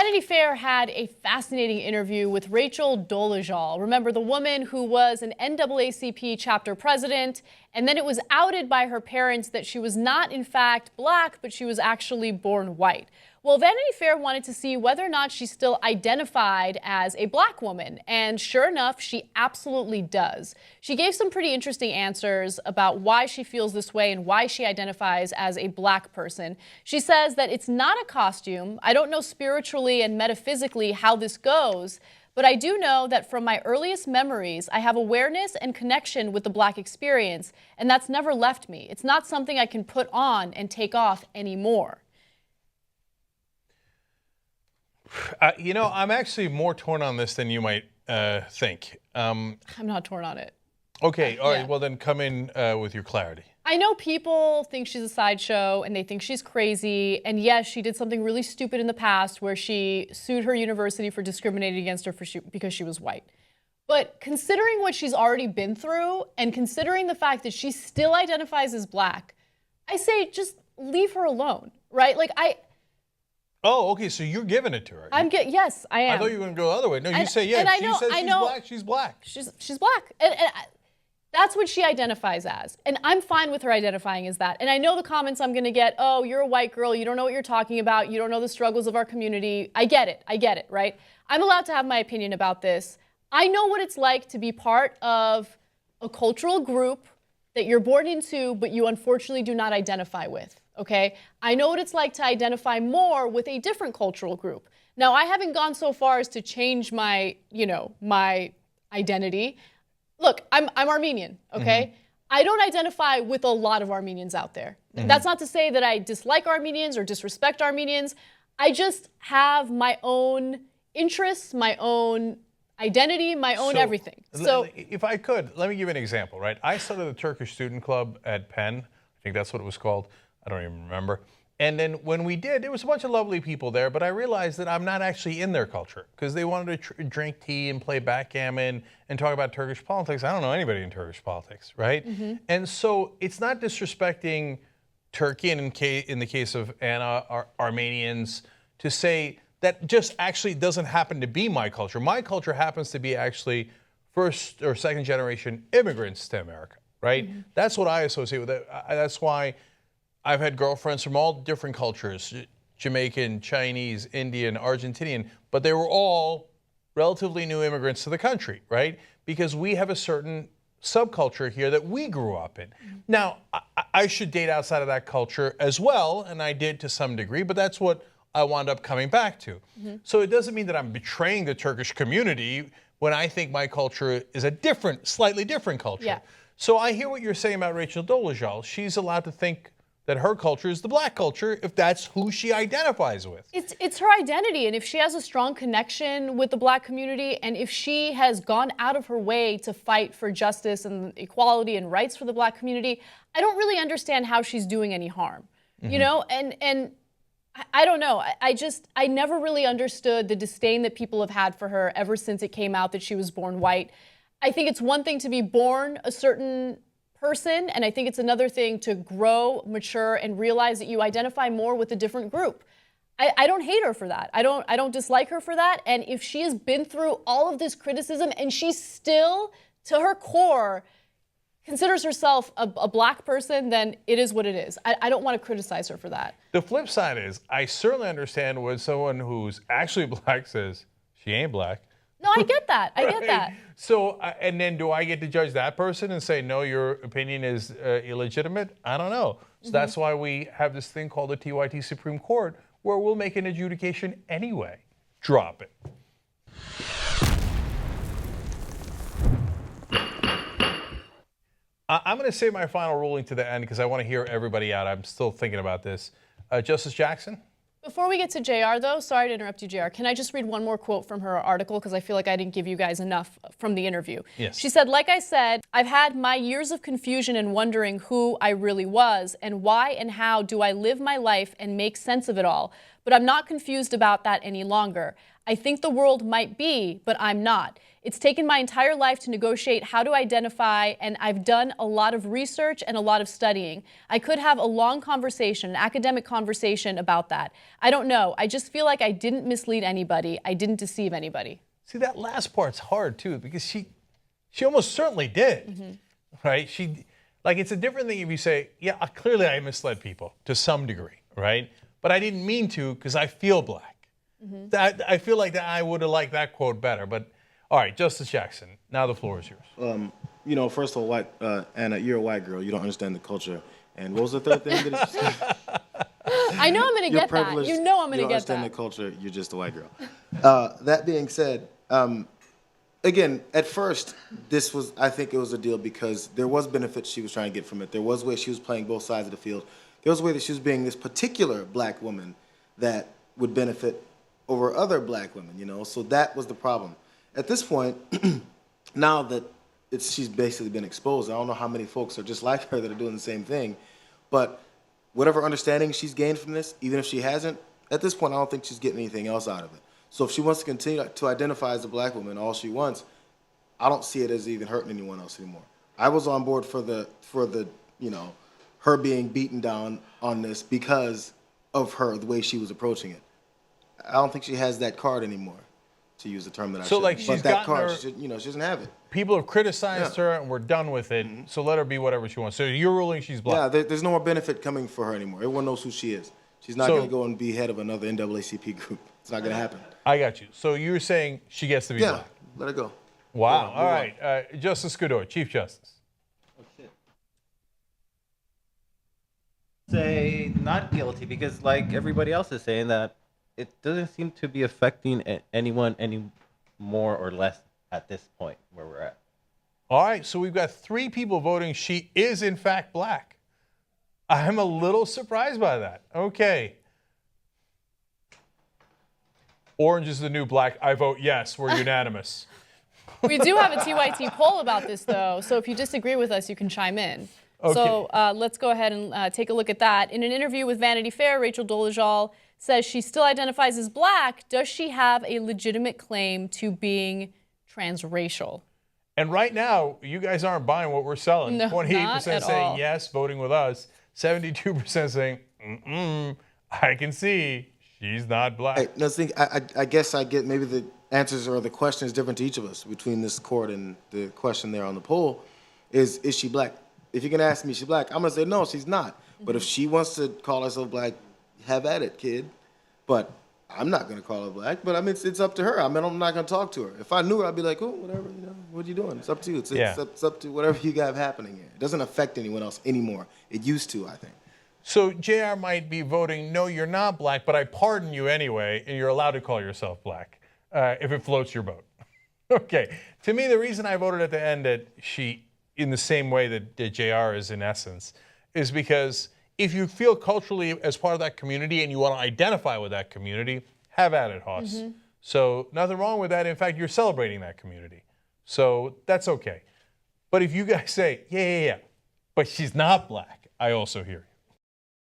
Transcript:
Vanity Fair had a fascinating interview with Rachel Dolezal. Remember, the woman who was an NAACP chapter president, and then it was outed by her parents that she was not, in fact, black, but she was actually born white. Well, Vanity Fair wanted to see whether or not she still identified as a black woman, and sure enough, she absolutely does. She gave some pretty interesting answers about why she feels this way and why she identifies as a black person. She says that it's not a costume. I don't know spiritually and metaphysically how this goes, but I do know that from my earliest memories, I have awareness and connection with the black experience, and that's never left me. It's not something I can put on and take off anymore. You know, I'm actually more torn on this than you might think. I'm not torn on it. Okay, all right, well then come in with your clarity. I know people think she's a sideshow and they think she's crazy. And yes, she did something really stupid in the past where she sued her university for discriminating against her because she was white. But considering what she's already been through and considering the fact that she still identifies as black, I say just leave her alone, right? Like Oh, okay, so you're giving it to her. Yes, I am. I thought you were going to go the other way. No, you say yes. She says she's black, she's black. She's black. And that's what she identifies as. And I'm fine with her identifying as that. And I know the comments I'm going to get, oh, you're a white girl, you don't know what you're talking about, you don't know the struggles of our community. I get it, right? I'm allowed to have my opinion about this. I know what it's like to be part of a cultural group that you're born into, but you unfortunately do not identify with. Okay, I know what it's like to identify more with a different cultural group. Now, I haven't gone so far as to change my, my identity. Look, I'm Armenian, okay? Mm-hmm. I don't identify with a lot of Armenians out there. Mm-hmm. That's not to say that I dislike Armenians or disrespect Armenians. I just have my own interests, my own identity, my own everything. So, if I could, let me give you an example, right? I started the Turkish Student Club at Penn. I think that's what it was called. I don't even remember. And then when we did, there was a bunch of lovely people there, but I realized that I'm not actually in their culture because they wanted to drink tea and play backgammon and talk about Turkish politics. I don't know anybody in Turkish politics, right? Mm-hmm. And so it's not disrespecting Turkey, and in the case of Anna, Armenians, to say that just actually doesn't happen to be my culture. My culture happens to be actually first or second generation immigrants to America, right? Mm-hmm. That's what I associate with it. That's why I've had girlfriends from all different cultures, Jamaican, Chinese, Indian, Argentinian, but they were all relatively new immigrants to the country, right? Because we have a certain subculture here that we grew up in. Mm-hmm. Now, I should date outside of that culture as well, and I did to some degree, but that's what I wound up coming back to. Mm-hmm. So it doesn't mean that I'm betraying the Turkish community when I think my culture is a slightly different culture. Yeah. So I hear what you're saying about Rachel Dolezal. She's allowed to think that her culture is the black culture if that's who she identifies with. It's her identity, and if she has a strong connection with the black community, and if she has gone out of her way to fight for justice and equality and rights for the black community, I don't really understand how she's doing any harm. Mm-hmm. And I don't know. I never really understood the disdain that people have had for her ever since it came out that she was born white. I think it's one thing to be born a certain person, and I think it's another thing to grow, mature, and realize that you identify more with a different group. I don't hate her for that. I don't dislike her for that. And if she has been through all of this criticism and she still, to her core, considers herself a black person, then it is what it is. I don't want to criticize her for that. The flip side is, I certainly understand when someone who's actually black says she ain't black. No, I get that. I get that. So, and then do I get to judge that person and say, no, your opinion is illegitimate? I don't know. So that's why we have this thing called the TYT Supreme Court, where we'll make an adjudication anyway. Drop it. I'm going to save my final ruling to the end because I want to hear everybody out. I'm still thinking about this. Justice Jackson? Before we get to JR, though, sorry to interrupt you, JR, can I just read one more quote from her article? Because I feel like I didn't give you guys enough from the interview. Yes. She said, like I said, I've had my years of confusion and wondering who I really was and why and how do I live my life and make sense of it all. but I'm not confused about that any longer. I think the world might be, but I'm not. It's taken my entire life to negotiate how to identify, and I've done a lot of research and a lot of studying. I could have a long conversation, an academic conversation about that. I don't know. I just feel like I didn't mislead anybody. I didn't deceive anybody. See, that last part's hard too, because she almost certainly did, right? It's a different thing if you say, yeah, clearly I misled people to some degree, right? But I didn't mean to because I feel black. I feel like that I would have liked that quote better. But all right, Justice Jackson, now the floor is yours. First of all, Anna, you're a white girl. You don't understand the culture. And what was the third thing? I know I'm going to get that. You know I'm going to get that. You don't understand the culture. You're just a white girl. That being said, again, at first, I think it was a deal because there was benefits she was trying to get from it. There was ways she was playing both sides of the field. There was a way that she was being this particular black woman that would benefit over other black women, So that was the problem. At this point, now that she's basically been exposed, I don't know how many folks are just like her that are doing the same thing, but whatever understanding she's gained from this, even if she hasn't, at this point, I don't think she's getting anything else out of it. So if she wants to continue to identify as a black woman all she wants, I don't see it as even hurting anyone else anymore. I was on board for the her being beaten down on this because of the way she was approaching it. I don't think she has that card anymore, to use the term that I So should. she's but that gotten card, her, she doesn't have it. People have criticized her and we're done with it. So let her be whatever she wants. So you're ruling she's black. Yeah, there's no more benefit coming for her anymore. Everyone knows who she is. She's not going to go and be head of another NAACP group. It's not going to happen. I got you. So you're saying she gets to be black? Let her go. Wow. All right. Justice Godoy, Chief Justice. Say not guilty because, like everybody else is saying, that it doesn't seem to be affecting anyone any more or less at this point where we're at. All right. So we've got 3 people voting she is in fact black. I'm a little surprised by that. Okay. Orange is the new black. I vote yes. We're unanimous. We do have a TYT poll about this, though, so if you disagree with us, you can chime in. Okay. So let's go ahead and take a look at that. In an interview with Vanity Fair, Rachel Dolezal says she still identifies as black. Does she have a legitimate claim to being transracial? And right now, you guys aren't buying what we're selling. No, 28% saying all. yes, voting with us. 72% saying, I can see she's not black. I guess I get maybe the answers or the question is different to each of us between this court and the question there on the poll. Is she black? If you're going to ask me, is she black? I'm going to say, no, she's not. But if she wants to call herself black, have at it, kid. But I'm not going to call her black. But I mean, it's up to her. I mean, I'm not going to talk to her. If I knew her, I'd be like, oh, whatever, what are you doing? It's up to you. It's up to whatever you got happening here. It doesn't affect anyone else anymore. It used to, I think. So JR might be voting, no, you're not black, but I pardon you anyway, and you're allowed to call yourself black if it floats your boat. Okay. To me, the reason I voted at the end that she, in the same way that JR is in essence, is because if you feel culturally as part of that community and you want to identify with that community, have at it, Hoss. So nothing wrong with that. In fact, you're celebrating that community. So that's okay. But if you guys say, yeah, but she's not black, I also hear you.